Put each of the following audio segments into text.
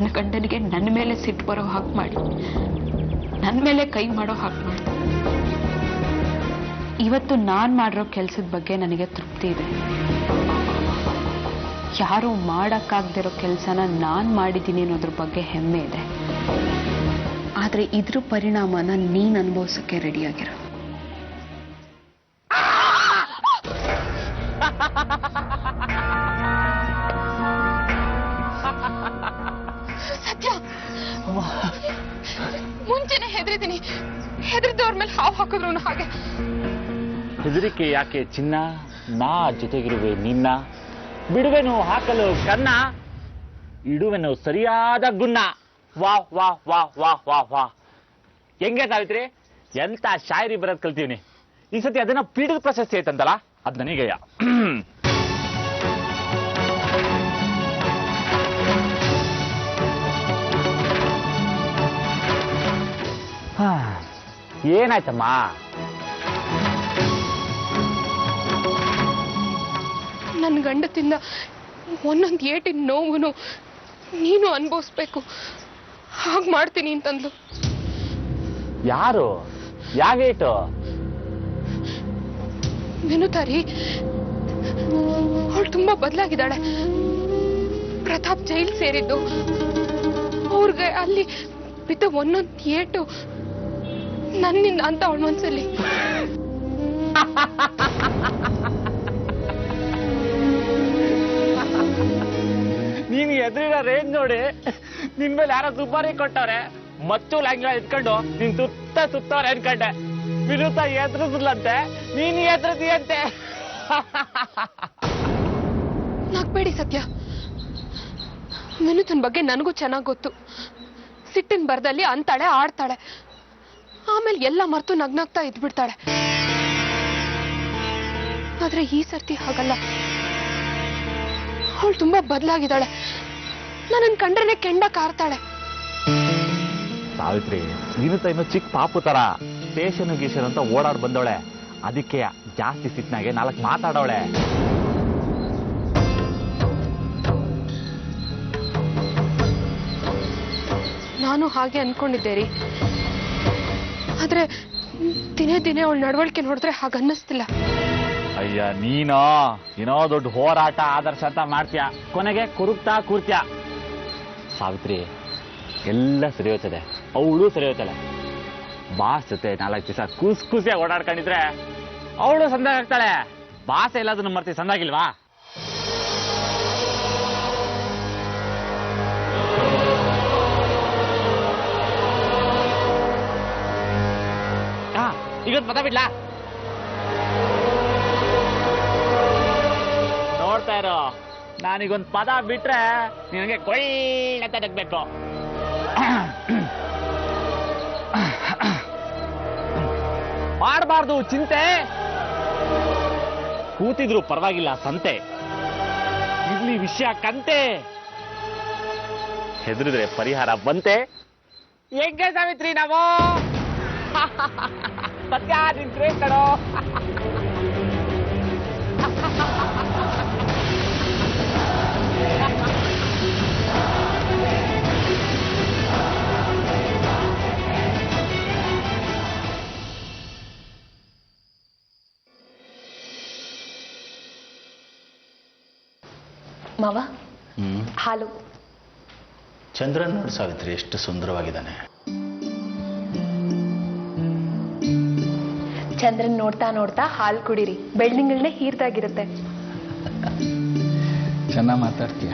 ನನ್ನ ಗಂಡನಿಗೆ ನನ್ನ ಮೇಲೆ ಸಿಟ್ಟು ಬರೋ ಹಾಗೆ ಮಾಡಿ ನನ್ನ ಮೇಲೆ ಕೈ ಮಾಡೋ ಹಾಗೆ ಮಾಡಿ. ಇವತ್ತು ನಾನು ಮಾಡಿರೋ ಕೆಲಸದ ಬಗ್ಗೆ ನನಗೆ ತೃಪ್ತಿ ಇದೆ. ಯಾರು ಮಾಡೋಕ್ಕಾಗದಿರೋ ಕೆಲಸನ ನಾನು ಮಾಡಿದ್ದೀನಿ ಅನ್ನೋದ್ರ ಬಗ್ಗೆ ಹೆಮ್ಮೆ ಇದೆ. ಆದರೆ ಇದ್ರ ಪರಿಣಾಮನ ನೀನು ಅನುಭವಿಸೋಕ್ಕೆ ರೆಡಿಯಾಗಿರೋ. ಸತ್ಯ, ಮುಂಚೆನೆ ಹೆದರಿದ್ದೀನಿ. ಹೆದರಿದವ್ರ ಮೇಲೆ ಹಾವು ಹಾಕಿದ್ರು ಹಾಗೆ. ಹೆದರಿಕೆ ಯಾಕೆ ಚಿನ್ನ, ನಾ ಜೊತೆಗಿರುವೆ ನಿನ್ನ, ಬಿಡುವೆನು ಹಾಕಲು ಕನ್ನ, ಇಡುವೆನು ಸರಿಯಾದ ಗುನ್ನ. ವಾ ವಾ ವಾ ವಾ ವಾ ವಾ. ಹೆಂಗೆ ಸಾವಿತ್ರಿ, ಎಂತ ಶಾಯರಿ ಬರೋದ್ ಕಲ್ತೀವ್ನಿ. ಈ ಸತಿ ಅದನ್ನ ಪೀಠದ ಪ್ರಶಸ್ತಿ ಐತಂತಲ್ಲ, ಅದ್ ನನಗೆಯ. ಏನಾಯ್ತಮ್ಮ? ನನ್ನ ಗಂಡತಿಂದ ಒಂದೊಂದು ಏಟಿನ ನೋವುನು ನೀನು ಅನುಭವಿಸ್ಬೇಕು, ಹಾಗೆ ಮಾಡ್ತೀನಿ ಅಂತಂದ್ಲು. ಯಾರು? ಯಾಗೇಟು? ವಿನುತಾರಿ, ಅವಳು ತುಂಬಾ ಬದಲಾಗಿದ್ದಾಳೆ. ಪ್ರತಾಪ್ ಜೈಲ್ ಸೇರಿದ್ದು, ಅವ್ರಿಗೆ ಅಲ್ಲಿ ಬಿದ್ದ ಒಂದೊಂದು ಏಟು ನನ್ನಿಂದ ಅಂತ ಅವಳ ಮನ್ಸಲ್ಲಿ. ನೀನು ಎದುರಿನ ರೇಂಜ್ ನೋಡಿ, ನಿನ್ ಮೇಲೆ ಯಾರೋ ದುಬಾರಿ ಕೊಟ್ಟವ್ರೆ, ಮತ್ತು ಲ್ಯಾಂಗ್ಲ ಇಟ್ಕೊಂಡು ನಿನ್ ಸುತ್ತವ್ರೆ ಅನ್ಕೊಂಡೆ. ವಿರುದ್ಧ ಎದುರಿಸ್ಲಂತೆ, ನೀನು ಎದುರಿದೀಯಂತೆ. ನಗ್ಬೇಡಿ ಸತ್ಯ. ವಿನುತನ್ ಬಗ್ಗೆ ನನಗೂ ಚೆನ್ನಾಗಿ ಗೊತ್ತು. ಸಿಟ್ಟಿನ ಬರದಲ್ಲಿ ಅಂತಾಳೆ, ಆಡ್ತಾಳೆ, ಆಮೇಲೆ ಎಲ್ಲ ಮರ್ತು ನಗ್ನಾಗ್ತಾ ಇದ್ಬಿಡ್ತಾಳೆ. ಆದ್ರೆ ಈ ಸರ್ತಿ ಹಾಗಲ್ಲ. ಅವಳು ತುಂಬಾ ಬದಲಾಗಿದ್ದಾಳೆ. ನನ್ನನ್ನು ಕಂಡ್ರೇನೆ ಕೆಂಡ ಕಾರ್ತಾಳೆ. ಸಾವಿತ್ರಿ, ವಿನುತ ಇನ್ನು ಚಿಕ್ಕ ಪಾಪು ತರ ಸ್ಟೇಷನ್ ಗೀಷನ್ ಅಂತ ಓಡಾಡ್ ಬಂದವಳೆ. ಅದಕ್ಕೆ ಜಾಸ್ತಿ ಸಿಟ್ನಾಗೆ 4 ಮಾತಾಡವಳೆ. ನಾನು ಹಾಗೆ ಅನ್ಕೊಂಡಿದ್ದೆ ರೀ. ಆದ್ರೆ ದಿನೇ ದಿನೇ ಅವಳ ನಡವಳಿಕೆ ನೋಡಿದ್ರೆ ಹಾಗನ್ನಿಸ್ತಿಲ್ಲ. ಅಯ್ಯ, ನೀನೋ ಏನೋ ದೊಡ್ಡ ಹೋರಾಟ ಆದರ್ಶ ಅಂತ ಮಾಡ್ತೀಯ, ಕೊನೆಗೆ ಕುರುಕ್ತಾ ಕೂರ್ತ್ಯ. ಸಾವಿತ್ರಿ, ಎಲ್ಲ ಸರಿ ಹೋಗ್ತದೆ, ಅವಳು ಸರಿ ಹೋಗ್ತಾಳೆ. ಬಾಸ್ ಜೊತೆ 4 ದಿವಸ ಖುಷಿಯಾಗಿ ಓಡಾಡ್ಕೊಂಡಿದ್ರೆ ಅವಳು ಸಂದಾಗ ಆಗ್ತಾಳೆ. ಬಾಸ್ ಎಲ್ಲದನ್ನು ಮರ್ತಿ ಸಂದಾಗಿಲ್ವಾ? ಈಗೊಂದು ಪದ ಬಿಡ್ಲಾ? ನೋಡ್ತಾ ಇರೋ, ನಾನೀಗೊಂದು ಪದ ಬಿಟ್ರೆ ನಿನಗೆ ಕೊಯ್ಲ್ ಅಂತ ನಗ್ಬೇಕು. ಮಾಡಬಾರ್ದು ಚಿಂತೆ, ಕೂತಿದ್ರು ಪರವಾಗಿಲ್ಲ ಸಂತೆ, ಇರ್ಲಿ ವಿಷಯ ಕಂತೆ, ಹೆದರಿದ್ರೆ ಪರಿಹಾರ ಬಂತೆ. ಹೆಂಗೆ ಸಾವಿತ್ರಿ ನಾವು? ಸತ್ಯ ನಿನ್ ಗ್ರೇಟ್ ಕಣೋ. ಮಾವ, ಹಾಲು. ಚಂದ್ರನ್ ನೋಡು ಸಾವಿತ್ರಿ, ಎಷ್ಟು ಸುಂದರವಾಗಿದ್ದಾನೆ. ಚಂದ್ರನ್ ನೋಡ್ತಾ ನೋಡ್ತಾ ಹಾಲು ಕುಡೀರಿ, ಬೆಳ್ಳಿಂಗಳನ್ನೇ ಹೀರ್ದಾಗಿರುತ್ತೆ. ಚೆನ್ನಾಗಿ ಮಾತಾಡ್ತೀಯ.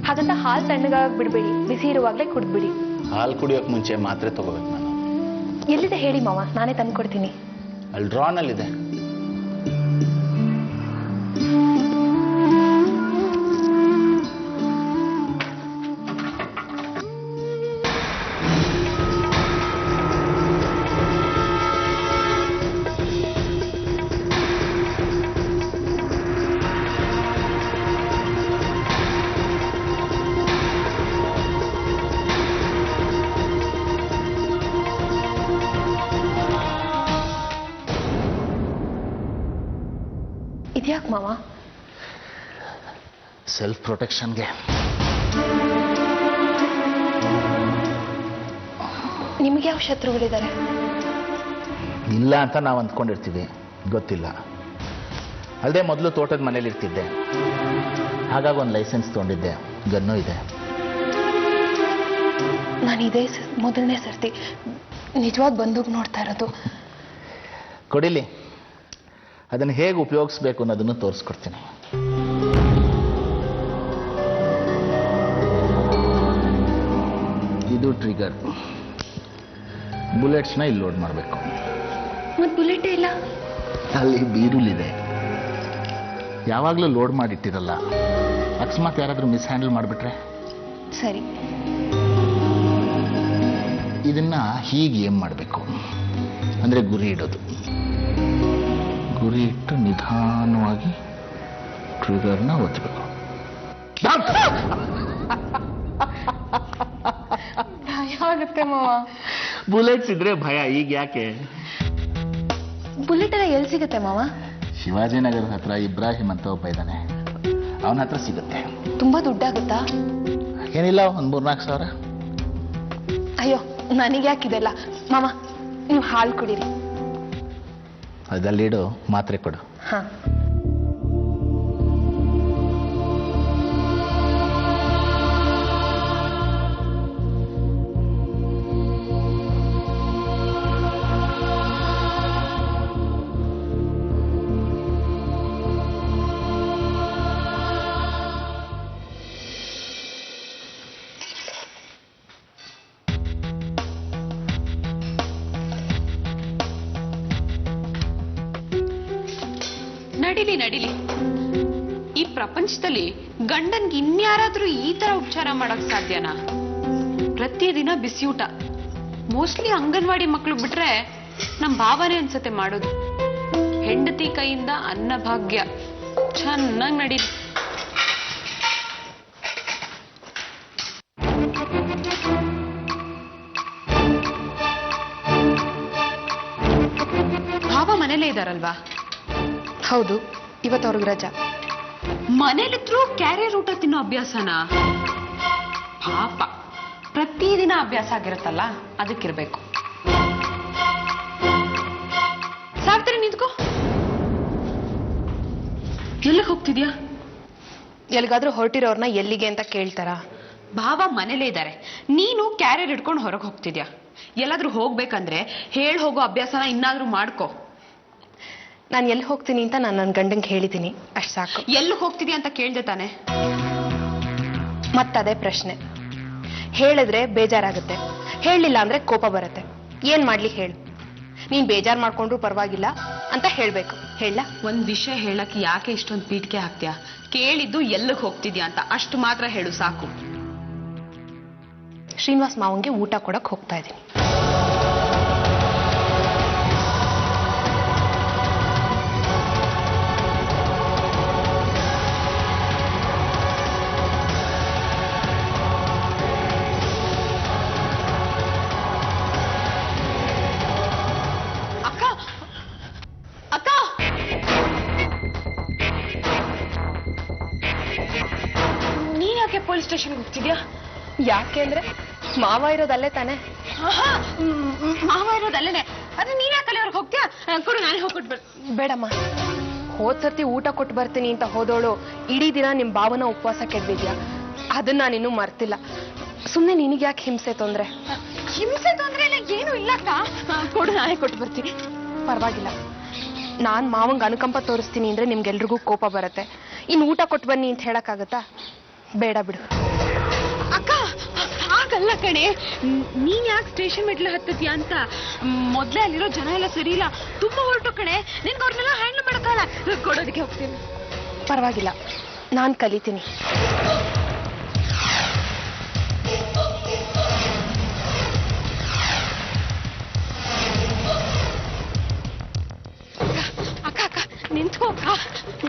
ಹಾಗಂತ ಹಾಲು ತಣ್ಣಗಾಗಿ ಬಿಡ್ಬೇಡಿ, ಬಿಸಿ ಇರುವಾಗಲೇ ಕುಡಿದ್ಬಿಡಿ. ಹಾಲು ಕುಡಿಯೋಕೆ ಮುಂಚೆ ಮಾತ್ರೆ ತಗೋಬೇಕು ನಾನು. ಎಲ್ಲಿದೆ ಹೇಳಿ ಮಾವ, ನಾನೇ ತಂದು ಕೊಡ್ತೀನಿ. ಅಲ್ಲಿ ಡ್ರಾನಲ್ಲಿದೆ. ಇದ್ಯಾಕೆ ಮಾವ? ಸೆಲ್ಫ್ ಪ್ರೊಟೆಕ್ಷನ್ಗೆ. ಯಾವ ಶತ್ರುಗಳಿದ್ದಾರೆ? ಇಲ್ಲ ಅಂತ ನಾವು ಅಂದ್ಕೊಂಡಿರ್ತೀವಿ, ಗೊತ್ತಿಲ್ಲ. ಅಲ್ಲದೆ ಮೊದಲು ತೋಟದ ಮನೇಲಿ ಇರ್ತಿದ್ದೆ, ಹಾಗಾಗಿ ಒಂದು ಲೈಸೆನ್ಸ್ ತೊಗೊಂಡಿದ್ದೆ, ಗನ್ನೂ ಇದೆ. ನಾನು ಇದೇ ಮೊದಲನೇ ಸರ್ತಿ ನಿಜವಾದ ಬಂದೂಕ್ ನೋಡ್ತಾ ಇರೋದು. ಕೊಡಿಲಿ, ಅದನ್ನು ಹೇಗೆ ಉಪಯೋಗಿಸ್ಬೇಕು ಅನ್ನೋದನ್ನು ತೋರಿಸ್ಕೊಡ್ತೀನಿ. ಇದು ಟ್ರಿಗರ್. ಬುಲೆಟ್ಸ್ನ ಇಲ್ಲಿ ಲೋಡ್ ಮಾಡಬೇಕು. ಮತ್ತೆ ಬುಲೆಟೇ ಇಲ್ಲ. ಅಲ್ಲಿ ಬೀರುಲಿದೆ, ಯಾವಾಗಲೂ ಲೋಡ್ ಮಾಡಿಟ್ಟಿರಲ್ಲ. ಅಕಸ್ಮಾತ್ ಯಾರಾದರೂ ಮಿಸ್ ಹ್ಯಾಂಡಲ್ ಮಾಡಿಬಿಟ್ರೆ? ಸರಿ. ಇದನ್ನ ಹೀಗೆ ಏಮ್ ಮಾಡಬೇಕು ಅಂದರೆ ಗುರಿ ಇಡೋದು. ಗುರಿ ಇಟ್ಟು ನಿಧಾನವಾಗಿ ಟ್ರಿಗರ್ನ ಒತ್ತಬೇಕು. ಭಯ ಆಗುತ್ತೆ ಮಾವ. ಬುಲೆಟ್ಸ್ ಇದ್ರೆ ಭಯ, ಈಗ ಯಾಕೆ? ಬುಲೆಟ್ ಎಲ್ಲ ಎಲ್ಲಿ ಸಿಗುತ್ತೆ ಮಾವ? ಶಿವಾಜಿನಗರದ ಹತ್ರ ಇಬ್ರಾಹಿಂ ಅಂತ ಒಬ್ಬ ಇದ್ದಾನೆ, ಅವನ ಹತ್ರ ಸಿಗುತ್ತೆ. ತುಂಬಾ ದುಡ್ಡಾಗುತ್ತಾ? ಏನಿಲ್ಲ, ಒಂದು 3-4 ಸಾವಿರ. ಅಯ್ಯೋ, ನನಗೆ ಯಾಕಿದೆಲ್ಲ. ಮಾವ, ನೀವು ಹಾಲು ಕುಡೀರಿ. ಅದಲ್ಲಿಡು, ಮಾತ್ರೆ ಕೊಡು. ಹಾ. ನಡಿಲಿ. ಈ ಪ್ರಪಂಚದಲ್ಲಿ ಗಂಡನ್ಗೆ ಇನ್ಯಾರಾದ್ರೂ ಈ ತರ ಉಪಚಾರ ಮಾಡಕ್ ಸಾಧ್ಯನಾ? ಪ್ರತಿದಿನ ಬಿಸಿಯೂಟ. ಮೋಸ್ಟ್ಲಿ ಅಂಗನವಾಡಿ ಮಕ್ಕಳು ಬಿಟ್ರೆ ನಮ್ ಭಾವನೆ ಅನ್ಸತ್ತೆ ಮಾಡೋದು. ಹೆಂಡತಿ ಕೈಯಿಂದ ಅನ್ನ ಭಾಗ್ಯ. ಚೆನ್ನಾಗಿ ನಡೀಲಿ. ಭಾವ ಮನೇಲೇ ಇದಾರಲ್ವಾ? ಹೌದು, ಇವತ್ತು ಅವ್ರಿಗೆ ರಜಾ. ಮನೇಲಿದ್ರು ಕ್ಯಾರಿಯರ್ ಊಟ ತಿನ್ನೋ ಅಭ್ಯಾಸನ? ಪಾಪ, ಪ್ರತಿದಿನ ಅಭ್ಯಾಸ ಆಗಿರುತ್ತಲ್ಲ, ಅದಕ್ಕಿರ್ಬೇಕು. ಸಾವಿತ್ರಿ, ನಿಂತ್ಕೋ. ಎಲ್ಲಿಗೆ ಹೋಗ್ತಿದ್ಯಾ? ಎಲ್ಲಿಗಾದ್ರೂ ಹೊರಟಿರೋರ್ನ ಎಲ್ಲಿಗೆ ಅಂತ ಕೇಳ್ತಾರ? ಭಾವ ಮನೇಲೇ ಇದ್ದಾರೆ, ನೀನು ಕ್ಯಾರಿಯರ್ ಹಿಡ್ಕೊಂಡು ಹೊರಗೆ ಹೋಗ್ತಿದ್ಯಾ. ಎಲ್ಲಾದ್ರೂ ಹೋಗ್ಬೇಕಂದ್ರೆ ಹೇಳ್ ಹೋಗೋ ಅಭ್ಯಾಸನ ಇನ್ನಾದ್ರೂ ಮಾಡ್ಕೋ. ನಾನು ಎಲ್ಲಿ ಹೋಗ್ತೀನಿ ಅಂತ ನಾನು ನನ್ನ ಗಂಡಂಗೆ ಹೇಳಿದ್ದೀನಿ, ಅಷ್ಟು ಸಾಕು. ಎಲ್ಲಿ ಹೋಗ್ತಿದ್ಯಾ ಅಂತ ಕೇಳ್ದೆ ತಾನೆ? ಮತ್ತದೇ ಪ್ರಶ್ನೆ. ಹೇಳಿದ್ರೆ ಬೇಜಾರಾಗುತ್ತೆ, ಹೇಳಲಿಲ್ಲ ಅಂದ್ರೆ ಕೋಪ ಬರುತ್ತೆ. ಏನ್ ಮಾಡ್ಲಿ ಹೇಳು? ನೀನ್ ಬೇಜಾರ್ ಮಾಡ್ಕೊಂಡ್ರು ಪರವಾಗಿಲ್ಲ ಅಂತ ಹೇಳ್ಬೇಕು. ಹೇಳ? ಒಂದ್ ವಿಷಯ ಹೇಳಕ್ ಯಾಕೆ ಇಷ್ಟೊಂದು ಪೀಠಿಕೆ ಹಾಕ್ತೀಯಾ? ಕೇಳಿದ್ದು ಎಲ್ಲಿಗೆ ಹೋಗ್ತಿದ್ಯಾ ಅಂತ ಅಷ್ಟು ಮಾತ್ರ ಹೇಳು ಸಾಕು. ಶ್ರೀನಿವಾಸ್ ಮಾವಂಗೆ ಊಟ ಕೊಡಕ್ ಹೋಗ್ತಾ ಇದ್ದೀನಿ. ಪೊಲೀಸ್ ಸ್ಟೇಷನ್ಗೆ ಹೋಗ್ತಿದ್ಯಾ? ಯಾಕೆ ಅಂದ್ರೆ ಮಾವ ಇರೋದಲ್ಲೇ ತಾನೆ. ಮಾವ ಇರೋದಲ್ಲೇನೆ, ಆದ್ರೆ ನೀನ್ ಯಾಕೆ ಅಲ್ಲಿವರೆಗೆ ಹೋಗ್ತೀಯಾ? ಕೊಡು, ನಾನೇ ಹೋಗ್ಕೊಟ್ಟು ಬರ್ತೀನಿ. ಬೇಡಮ್ಮ, ಹೋದ್ ಸರ್ತಿ ಊಟ ಕೊಟ್ಟು ಬರ್ತೀನಿ ಅಂತ ಹೋದೋಳು ಇಡೀ ದಿನ ನಿಮ್ ಭಾವನ ಉಪವಾಸ ಕೆಡ್ದಿದ್ಯಾ. ಅದನ್ನ ನಾನಿನ್ನೂ ಮರ್ತಿಲ್ಲ. ಸುಮ್ನೆ ನಿನಗೆ ಯಾಕೆ ಹಿಂಸೆ ತೊಂದ್ರೆ? ಹಿಂಸೆ ತೊಂದ್ರೆ ಏನು ಇಲ್ಲಕ್ಕ. ಕೊಡು, ನಾನೇ ಕೊಟ್ಟು ಬರ್ತೀನಿ. ಪರವಾಗಿಲ್ಲ, ನಾನ್ ಮಾವಂಗ ಅನುಕಂಪ ತೋರಿಸ್ತೀನಿ ಅಂದ್ರೆ ನಿಮ್ಗೆಲ್ರಿಗೂ ಕೋಪ ಬರುತ್ತೆ. ಇನ್ನು ಊಟ ಕೊಟ್ಟು ಬನ್ನಿ ಅಂತ ಹೇಳಕ್ಕಾಗತ್ತಾ? ಬೇಡ ಬಿಡು. ಅಕ್ಕ, ಹಾಗಲ್ಲ ಕಣೆ. ನೀನ್ ಯಾಕೆ ಸ್ಟೇಷನ್ ಮೆಟ್ಲು ಹತ್ತತ್ಯಾ ಅಂತ ಮೊದ್ಲೇ ಅಲ್ಲಿರೋ ಜನ ಎಲ್ಲ ಸರಿ ಇಲ್ಲ, ತುಂಬಾ ಹೊರಟು ಕಣೆ. ನಿನ್ಗೆ ಅವ್ರನ್ನೆಲ್ಲ ಹ್ಯಾಂಡಲ್ ಮಾಡಕ್ಕಲ್ಲ. ಕೊಡೋದಕ್ಕೆ ಹೋಗ್ತೀನಿ. ಪರವಾಗಿಲ್ಲ, ನಾನ್ ಕಲಿತೀನಿ. ನಿಂತು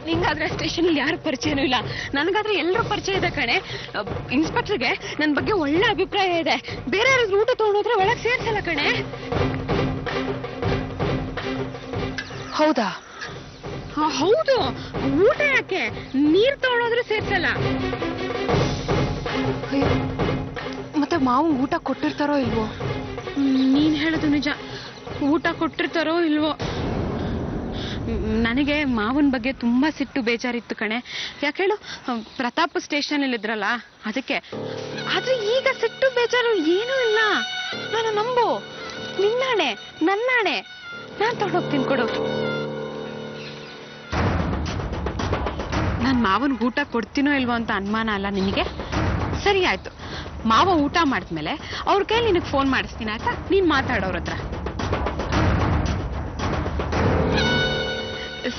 ನಿಂಗಾದ್ರೆ ಸ್ಟೇಷನ್ ಅಲ್ಲಿ ಯಾರು ಪರಿಚಯನೂ ಇಲ್ಲ, ನನಗಾದ್ರೆ ಎಲ್ಲರೂ ಪರಿಚಯ ಇದೆ ಕಣೆ. ಇನ್ಸ್ಪೆಕ್ಟರ್ಗೆ ನನ್ನ ಬಗ್ಗೆ ಒಳ್ಳೆ ಅಭಿಪ್ರಾಯ ಇದೆ. ಬೇರೆ ಯಾರಾದ್ರೂ ಊಟ ತಗೊಂಡೋದ್ರೆ ಒಳಗೆ ಸೇರ್ಸಲ್ಲ ಕಣೆ. ಹೌದಾ? ಹೌದು. ಊಟ ಯಾಕೆ, ನೀರ್ ತಗೊಂಡೋದ್ರೆ ಸೇರ್ಸಲ್ಲ. ಮತ್ತೆ ಮಾವು ಊಟ ಕೊಟ್ಟಿರ್ತಾರೋ ಇಲ್ವೋ? ನೀನ್ ಹೇಳೋದು ನಿಜ. ಊಟ ಕೊಟ್ಟಿರ್ತಾರೋ ಇಲ್ವೋ. ನನಗೆ ಮಾವನ ಬಗ್ಗೆ ತುಂಬಾ ಸಿಟ್ಟು ಬೇಜಾರಿತ್ತು ಕಣೆ. ಯಾಕೆ ಹೇಳು, ಪ್ರತಾಪ್ ಸ್ಟೇಷನ್ ಅಲ್ಲಿ ಇದ್ರಲ್ಲ ಅದಕ್ಕೆ. ಆದ್ರೆ ಈಗ ಸಿಟ್ಟು ಬೇಜಾರು ಏನೂ ಇಲ್ಲ. ನಾನು ನಂಬು, ನಿನ್ನಾಣೆ ನನ್ನಾಣೆ, ನಾನ್ ತಗೊಂಡೋಗ್ತೀನಿ ಕೊಡು. ನಾನ್ ಮಾವನ್ಗೆ ಊಟ ಕೊಡ್ತೀನೋ ಇಲ್ವೋ ಅಂತ ಅನುಮಾನ ಅಲ್ಲ ನಿನಗೆ? ಸರಿ ಆಯ್ತು, ಮಾವ ಊಟ ಮಾಡಿದ್ಮೇಲೆ ಅವ್ರ ಕೈಲಿ ನಿನಗೆ ಫೋನ್ ಮಾಡಿಸ್ತೀನಿ ಆಯ್ತಾ? ನೀನ್ ಮಾತಾಡೋರ ಹತ್ರ.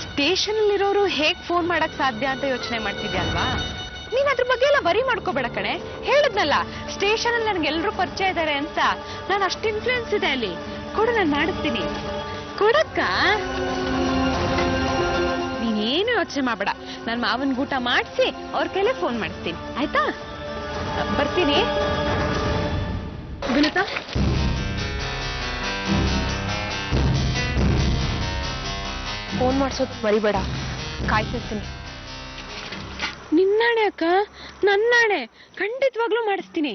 ಸ್ಟೇಷನ್ ಅಲ್ಲಿರೋರು ಹೇಗ್ ಫೋನ್ ಮಾಡಕ್ ಸಾಧ್ಯ ಅಂತ ಯೋಚನೆ ಮಾಡ್ತಿದ್ಯಾ ಅಲ್ವಾ? ನೀನ್ ಅದ್ರ ಬಗ್ಗೆ ಎಲ್ಲ ಬರಿ ಮಾಡ್ಕೋಬೇಡ ಕಣೆ. ಹೇಳಿದ್ನಲ್ಲ, ಸ್ಟೇಷನ್ ಅಲ್ಲಿ ನನ್ಗೆಲ್ರೂ ಪರಿಚಯ ಇದಾರೆ ಅಂತ. ನಾನು ಅಷ್ಟು ಇನ್ಫ್ಲೂಯೆನ್ಸ್ ಇದೆ ಅಲ್ಲಿ. ಕೊಡು, ನಾನು ಮಾಡಿಸ್ತೀನಿ. ಕೊಡಕ್ಕ, ನೀನೇನು ಯೋಚನೆ ಮಾಡ್ಬೇಡ. ನಾನು ಮಾವನ್ ಊಟ ಮಾಡಿಸಿ ಅವ್ರ ಕೈಲೇ ಫೋನ್ ಮಾಡಿಸ್ತೀನಿ ಆಯ್ತಾ? ಬರ್ತೀನಿ ವಿನುತಾ. ಫೋನ್ ಮಾಡ್ಸೋದು ಮರಿಬೇಡ, ಕಾಯ್ತಿರ್ತೀನಿ. ನಿನ್ನಾಣೆ ಅಕ್ಕ, ನನ್ನಾಣೆ, ಖಂಡಿತವಾಗ್ಲೂ ಮಾಡಿಸ್ತೀನಿ.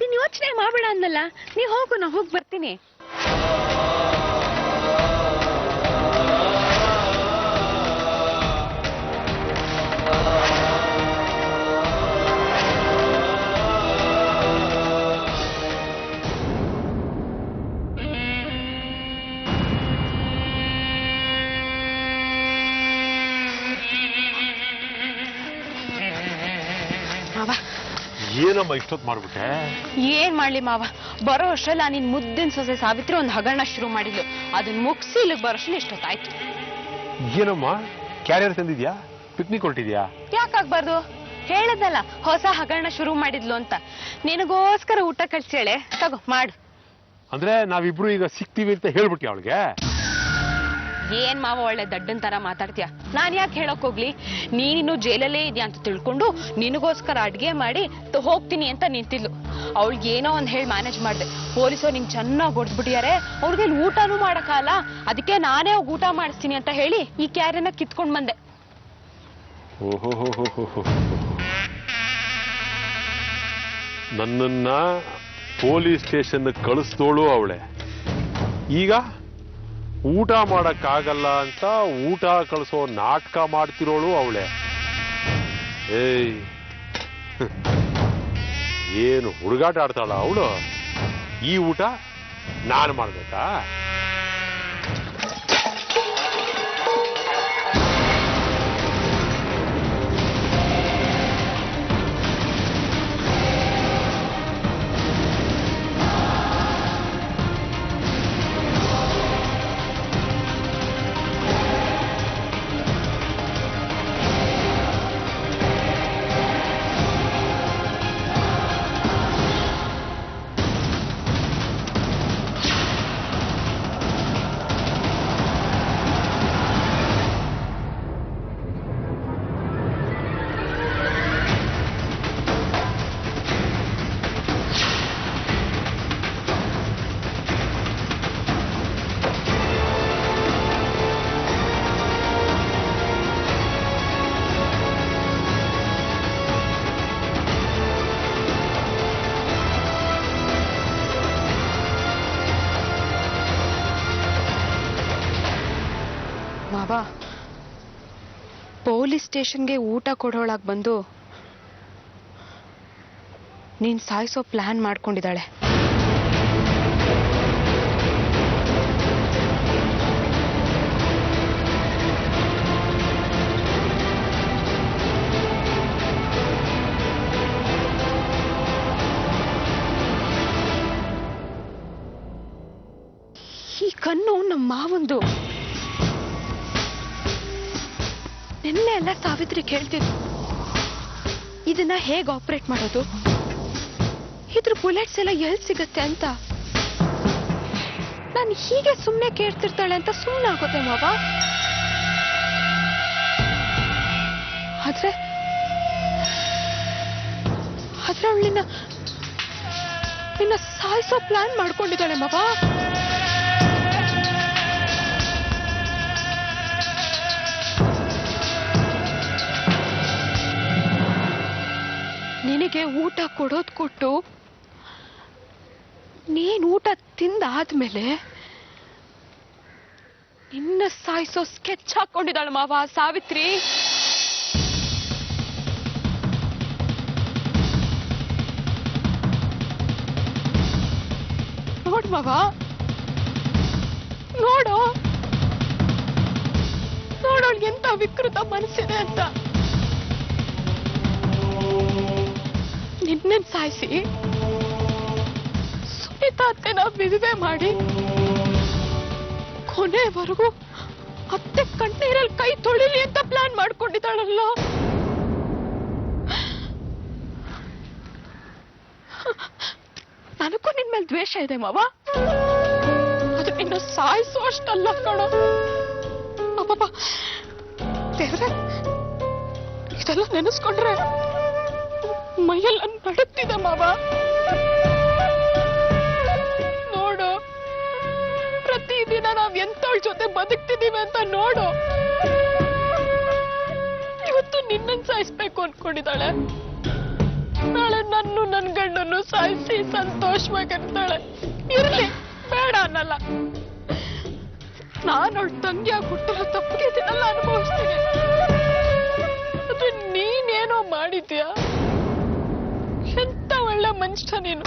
ನೀನ್ ಯೋಚನೆ ಮಾಡಬೇಡ ಅಂದಲ್ಲ. ನೀ ಹೋಗು, ನಾ ಹೋಗಿ ಬರ್ತೀನಿ. ಮಾವ, ಏನಮ್ಮ ಇಷ್ಟೊತ್ತು ಮಾಡ್ಬಿಟ್ಟೆ? ಏನ್ ಮಾಡ್ಲಿ ಮಾವ, ಬರೋ ಅಷ್ಟ್ರಲ್ಲ ನಿನ್ ಮುದ್ದಿನ ಸೊಸೆ ಸಾವಿತ್ರಿ ಒಂದು ಹಗರಣ ಶುರು ಮಾಡಿದ್ಲು. ಅದನ್ನ ಮುಗಿಸಿ ಇಲ್ಲಿಗೆ ಬರೋಷ್ಟ್ರಲ್ಲಿ ಇಷ್ಟೊತ್ತಾಯ್ತು. ಏನಮ್ಮ ಕ್ಯಾರಿಯರ್ ತಂದಿದ್ಯಾ? ಪಿಕ್ನಿಕ್ ಹೊರಟಿದ್ಯಾ? ಯಾಕಾಗ್ಬಾರ್ದು? ಹೇಳದ್ನಲ್ಲ, ಹೊಸ ಹಗರಣ ಶುರು ಮಾಡಿದ್ಲು ಅಂತ. ನಿನಗೋಸ್ಕರ ಊಟ ಕಳ್ಸೇಳೆ, ತಗೋ ಮಾಡು. ಅಂದ್ರೆ ನಾವಿಬ್ರು ಈಗ ಸಿಗ್ತೀವಿ ಅಂತ ಹೇಳ್ಬಿಟ್ಟಿ ಅವಳಿಗೆ? ಏನ್ ಮಾವ ಒಳ್ಳೆ ದಡ್ಡನ್ ತರ ಮಾತಾಡ್ತೀಯ. ನಾನ್ ಯಾಕೆ ಹೇಳಕ್ ಹೋಗ್ಲಿ? ನೀನಿನ್ನು ಜೈಲಲ್ಲೇ ಇದೆಯಾ ಅಂತ ತಿಳ್ಕೊಂಡು ನಿನಗೋಸ್ಕರ ಅಡ್ಗೆ ಮಾಡಿ ಹೋಗ್ತೀನಿ ಅಂತ ನಿಂತಿದ್ಲು. ಅವಳಿಗೆ ಏನೋ ಒಂದ್ ಹೇಳಿ ಮ್ಯಾನೇಜ್ ಮಾಡ್ದೆ. ಪೊಲೀಸರು ನಿಂಗೆ ಚೆನ್ನಾಗಿ ಹೊಡೆದ್ಬಿಟ್ಟಿದ್ದಾರೆ. ಅವ್ರಿಗೆ ಊಟನೂ ಮಾಡಕ್ಕಲ್ಲ. ಅದಕ್ಕೆ ನಾನೇ ಹೋಗಿ ಊಟ ಮಾಡಿಸ್ತೀನಿ ಅಂತ ಹೇಳಿ ಈ ಕ್ಯಾರಿಯರ್ನ ಕಿತ್ಕೊಂಡ್ ಬಂದೆ. ಓಹೋ, ನನ್ನನ್ನ ಪೊಲೀಸ್ ಸ್ಟೇಷನ್ ಕಳಿಸ್ದೋಳು ಅವಳೆ. ಈಗ ಊಟ ಮಾಡಕ್ಕಾಗಲ್ಲ ಅಂತ ಊಟ ಕಳಿಸೋ ನಾಟಕ ಮಾಡ್ತಿರೋಳು ಅವಳೆ. ಏಯ್, ಏನು ಹುಡುಗಾಟ ಆಡ್ತಾಳ ಅವಳು? ಈ ಊಟ ನಾನು ಮಾಡ್ಬೇಕಾ? ಮಾವ, ಪೊಲೀಸ್ ಸ್ಟೇಷನ್ಗೆ ಊಟ ಕೊಡೋಳಾಗ್ ಬಂದು ನೀನ್ ಸಾಯಿಸೋ ಪ್ಲಾನ್ ಮಾಡ್ಕೊಂಡಿದ್ದಾಳೆ. ಈ ಕಣ್ಣು ನಮ್ಮ ಮಾವಂದು. ನಿನ್ನೆ ಎಲ್ಲ ಸಾವಿತ್ರಿ ಕೇಳ್ತಿದ್ರು, ಇದನ್ನ ಹೇಗೆ ಆಪರೇಟ್ ಮಾಡೋದು, ಇದ್ರ ಬುಲೆಟ್ಸ್ ಎಲ್ಲ ಎಲ್ಲಿ ಸಿಗತ್ತೆ ಅಂತ. ನಾನು ಹೀಗೆ ಸುಮ್ಮನೆ ಕೇಳ್ತಿರ್ತಾಳೆ ಅಂತ ಸುಮ್ಮನೆ ಆಗೋದೆ ಮಾವ. ಆದ್ರೆ ಅವಳು ನಿನ್ನ ಸಾಯಿಸೋ ಪ್ಲಾನ್ ಮಾಡ್ಕೊಂಡಿದ್ದಾಳೆ ಮಾವ. ನಿನಗೆ ಊಟ ಕೊಡೋದ್ ಕೊಟ್ಟು ನೀನ್ ಊಟ ತಿಂದಾದ್ಮೇಲೆ ನಿನ್ನ ಸಾಯಿಸೋ ಸ್ಕೆಚ್ ಹಾಕೊಂಡಿದ್ದಾಳ ಮಾವ ಸಾವಿತ್ರಿ. ನೋಡ್ ಮಾವ, ನೋಡೋಳ್ ಎಂತ ವಿಕೃತ ಮನಸ್ಸಿದೆ ಅಂತ. ನಿನ್ನೆ ಸಾಯಿಸಿ ಸುನೀತಾ ಅತ್ತೆನ ವಿಧವೆ ಮಾಡಿ ಕೊನೆವರೆಗೂ ಅತ್ತೆ ಕಣ್ಣೀರಲ್ಲಿ ಕೈ ತೊಳಿಲಿ ಅಂತ ಪ್ಲಾನ್ ಮಾಡ್ಕೊಂಡಿದ್ದಾಳಲ್ಲ. ನನಗೂ ನಿನ್ ಮೇಲೆ ದ್ವೇಷ ಇದೆ ಮಾವ. ಅದು ನಿನ್ನ ಸಾಯಿಸೋ ಅಷ್ಟಲ್ಲ ಕಣೋ. ಅಬ್ಬಬ್ಬ ದೇವ್ರೆ, ಇದೆಲ್ಲ ನೆನೆಸ್ಕೊಂಡ್ರೆ ಮೈಯೆಲ್ಲ ನಡುತ್ತಿದೆ ಮಾವ. ನೋಡು, ಪ್ರತಿದಿನ ನಾವ್ ಎಂತವಳ ಜೊತೆ ಬದುಕ್ತಿದೀವಿ ಅಂತ ನೋಡು. ಇವತ್ತು ನಿನ್ನನ್ ಸಾಯಿಸ್ಬೇಕು ಅನ್ಕೊಂಡಿದ್ದಾಳೆ, ನಾಳೆ ನನ್ ಗಂಡನ್ನು ಸಾಯಿಸಿ ಸಂತೋಷವಾಗಿರ್ತಾಳೆ. ಇರ್ಲಿ, ಬೇಡ ಅನ್ನಲ್ಲ. ನಾನು ಅವಳ ತಂಗಿಯಾಗಿ ಹುಟ್ಟಿರೋ ತಪ್ಪಿಗೆ ಇದನ್ನೆಲ್ಲ ಅನುಭವಿಸ್ತೀನಿ. ಆದ್ರೆ ನೀನೇನೋ ಮಾಡಿದ್ಯಾ. ಎಂತ ಒಳ್ಳೆ ಮನುಷ್ಯ ನೀನು.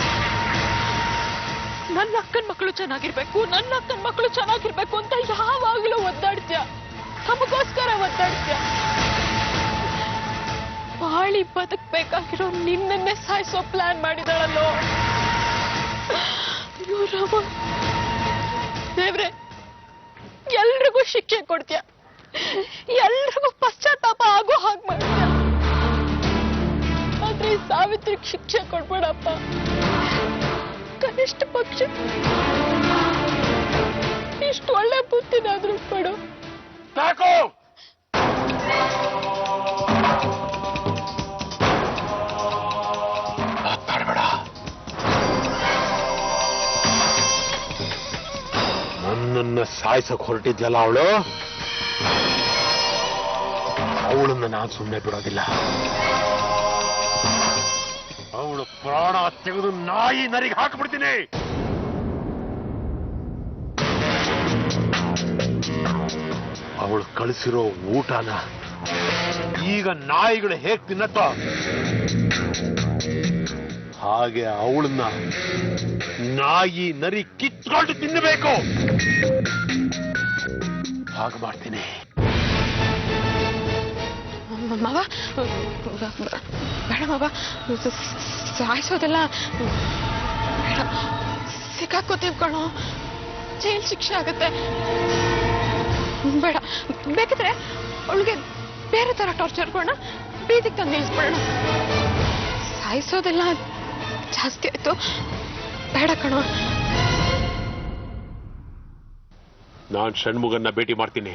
ನನ್ನ ಅಕ್ಕನ ಮಕ್ಕಳು ಚೆನ್ನಾಗಿರ್ಬೇಕು ಅಂತ ಯಾವಾಗ್ಲೂ ಒದ್ದಾಡ್ತೀಯ. ನಮಗೋಸ್ಕರ ಒದ್ದಾಡ್ತೀಯ. ಬಾಳಿ ಬದುಕ್ಬೇಕಾಗಿರೋ ನಿನ್ನನ್ನೇ ಸಾಯಿಸೋ ಪ್ಲಾನ್ ಮಾಡಿದಾಳಲ್ಲೋ. ದೇವ್ರೆ, ಎಲ್ರಿಗೂ ಶಿಕ್ಷೆ ಕೊಡ್ತೀಯ, ಎಲ್ರಿಗೂ ಪಶ್ಚಾತ್ತಾಪ ಆಗೋ ಹಾಗೆ ಮಾಡ್ತೀಯ. ಆದ್ರೆ ಈ ಸಾವಿತ್ರಿಗೆ ಶಿಕ್ಷೆ ಕೊಡ್ಬೇಡಪ್ಪ. ಕನಿಷ್ಠ ಪಕ್ಷ ಇಷ್ಟು ಒಳ್ಳೆ ಬುದ್ಧಿನಾದ್ರೂ ಕೊಡು. ನನ್ನನ್ನ ಸಾಯಿಸಕ್ ಹೊರಟಿದ್ಯಲ್ಲ ಅವಳನ್ನ ನಾನು ಸುಮ್ಮನೆ ಬಿಡೋದಿಲ್ಲ. ಅವಳು ಪ್ರಾಣ ತೆಗೆದು ನಾಯಿ ನರಿಗೆ ಹಾಕ್ಬಿಡ್ತೀನಿ. ಅವಳು ಕಳಿಸಿರೋ ಊಟನ ಈಗ ನಾಯಿಗಳು ಹೇಗ್ ತಿನ್ನತ್ತೋ ಹಾಗೆ ಅವಳನ್ನ ನಾಯಿ ನರಿ ಕಿತ್ಕೊಂಡು ತಿನ್ನಬೇಕು. ಹಾಗೆ ಮಾಡ್ತೀನಿ. ಮಾವ, ಬೇಡ ಮಾವ, ಸಾಯಿಸೋದೆಲ್ಲ ಬೇಡ. ಸಿಕ್ಕಾಕೋತೀವಿ ಕಣೋ, ಜೈಲ್ ಶಿಕ್ಷೆ ಆಗತ್ತೆ. ಬೇಡ, ಬೇಕಿದ್ರೆ ಅವಳಿಗೆ ಬೇರೆ ತರ ಟಾರ್ಚರ್ ಕೊಡೋಣ, ಬೀದಿಗೆ ತಂದು ನಿಲ್ಲಿಸ್ಬಿಡೋಣ. ಸಾಯಿಸೋದೆಲ್ಲ ಜಾಸ್ತಿ ಆಯ್ತು, ಬೇಡ ಕಣೋ. ನಾನ್ ಷಣ್ಮುಗನ್ನ ಭೇಟಿ ಮಾಡ್ತೀನಿ.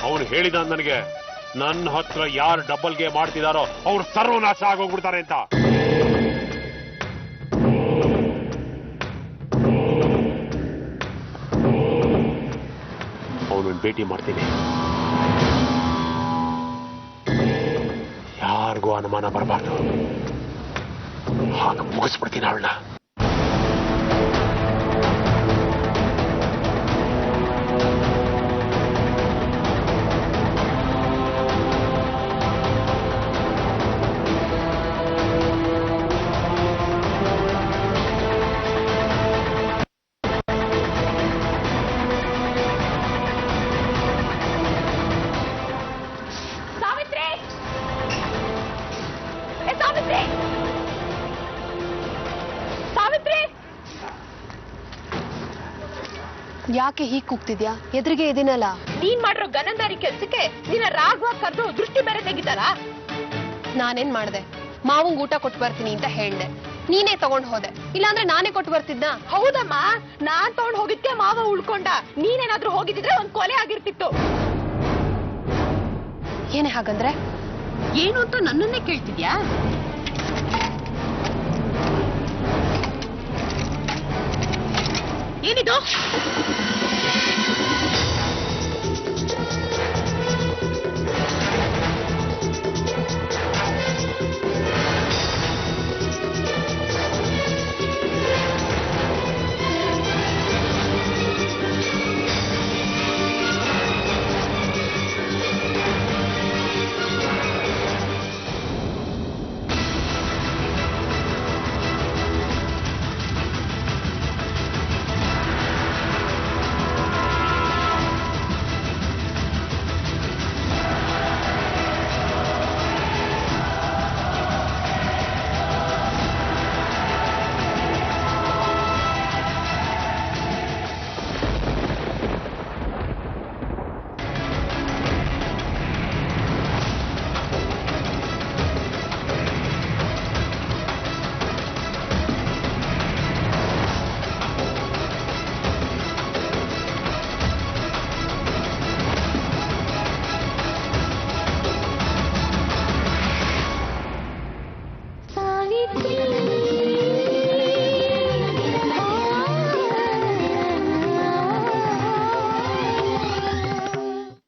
ಅವನು ಹೇಳಿದ ನನಗೆ ನನ್ನ ಹತ್ರ ಯಾರು ಡಬಲ್ ಗೇಮ್ ಮಾಡ್ತಿದಾರೋ ಅವ್ರು ಸರ್ವನಾಶ ಆಗೋಗ್ಬಿಡ್ತಾರೆ ಅಂತ. ಅವನನ್ನು ಭೇಟಿ ಮಾಡ್ತೀನಿ. ಯಾರಿಗೂ ಅನುಮಾನ ಬರಬಾರ್ದು. ಹಾಗೆ ಮುಗಿಸ್ಬಿಡ್ತೀನಿ ಅವಳನ್ನ. ಯಾಕೆ ಹೀಗ್ ಕೂಗ್ತಿದ್ಯಾ? ಎದುರಿಗೆ ಇದೀನಲ್ಲ. ನೀನ್ ಮಾಡಿರೋ ಗನಂದಾರಿ ಕೆಲ್ಸಕ್ಕೆ ನಿನ್ನ ರಾಘವ ಕರೆದು ದೃಷ್ಟಿ ಬೇರೆ ತೆಗಿತಾರ. ನಾನೇನ್ ಮಾಡ್ದೆ? ಮಾವಂಗ್ ಊಟ ಕೊಟ್ಟು ಬರ್ತೀನಿ ಅಂತ ಹೇಳ್ದೆ, ನೀನೇ ತಗೊಂಡ್ ಹೋದೆ. ಇಲ್ಲಾಂದ್ರೆ ನಾನೇ ಕೊಟ್ಟು ಬರ್ತಿದ್ನ. ಹೌದಮ್ಮ, ನಾನ್ ತಗೊಂಡ್ ಹೋಗಿದ್ದೆ, ಮಾವ ಉಳ್ಕೊಂಡ. ನೀನೇನಾದ್ರೂ ಹೋಗಿದ್ರೆ ಒಂದ್ ಕೊಲೆ ಆಗಿರ್ತಿತ್ತು. ಏನೇ ಹಾಗಂದ್ರೆ? ಏನು ಅಂತ ನನ್ನನ್ನೇ ಕೇಳ್ತಿದ್ಯಾ? ಏನಿದು?